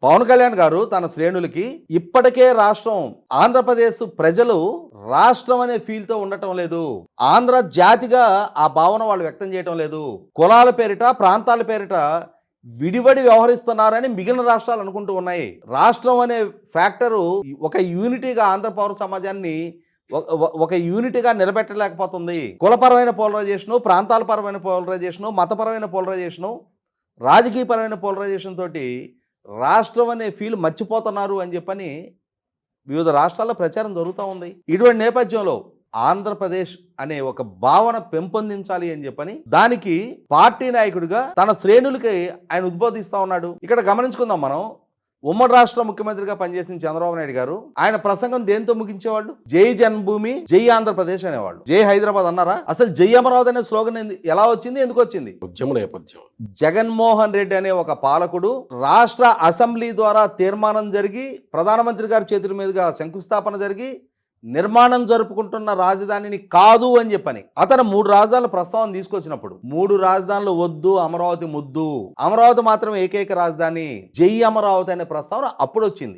పవన్ కళ్యాణ్ గారు తన శ్రేణులకి ఇప్పటికే రాష్ట్రం ఆంధ్రప్రదేశ్ ప్రజలు రాష్ట్రం అనే ఫీల్ తో ఉండటం లేదు, ఆంధ్ర జాతిగా ఆ భావన వాళ్ళు వ్యక్తం చేయటం లేదు, కులాల పేరిట ప్రాంతాల పేరిట విడివడి వ్యవహరిస్తున్నారని మిగిలిన రాష్ట్రాలు అనుకుంటూ ఉన్నాయి. రాష్ట్రం అనే ఫ్యాక్టరు ఒక యూనిటీగా ఆంధ్ర పౌర సమాజాన్ని ఒక యూనిటీగా నిలబెట్టలేకపోతుంది. కులపరమైన పోలరైజేషను, ప్రాంతాల పరమైన పోలరైజేషను, మతపరమైన పోలరైజేషను, రాజకీయపరమైన పోలరైజేషన్ తోటి రాష్ట్రం అనే ఫీల్ మర్చిపోతున్నారు అని చెప్పని వివిధ రాష్ట్రాల్లో ప్రచారం జరుగుతూ ఉంది. ఇటువంటి నేపథ్యంలో ఆంధ్రప్రదేశ్ అనే ఒక భావన పెంపొందించాలి అని చెప్పని దానికి పార్టీ నాయకుడిగా తన శ్రేణులకి ఆయన ఉద్బోధిస్తూ ఉన్నాడు. ఇక్కడ గమనించుకుందాం మనం. ఉమ్మడి రాష్ట్ర ముఖ్యమంత్రిగా పనిచేసిన చంద్రబాబు నాయుడు గారు ఆయన ప్రసంగం దేంతో ముగించేవాళ్ళు? జై జన్మభూమి, జై ఆంధ్రప్రదేశ్ అనేవాళ్ళు. జై హైదరాబాద్ అన్నారా? అసలు జై అమరావతి అనే స్లోగన్ ఎలా వచ్చింది, ఎందుకు వచ్చింది? ఉద్యమ నేపథ్యం. జగన్మోహన్ రెడ్డి అనే ఒక పాలకుడు రాష్ట్ర అసెంబ్లీ ద్వారా తీర్మానం జరిగి ప్రధానమంత్రి గారి చేతుల మీదుగా శంకుస్థాపన జరిగి నిర్మాణం జరుపుకుంటున్న రాజధానిని కాదు అని చెప్పని అతను 3 రాజధానుల ప్రస్తావన తీసుకొచ్చినప్పుడు 3 రాజధానులు వద్దు, అమరావతి ముద్దు, అమరావతి మాత్రం ఏకైక రాజధాని, జై అమరావతి అనే ప్రస్తావన అప్పుడు వచ్చింది.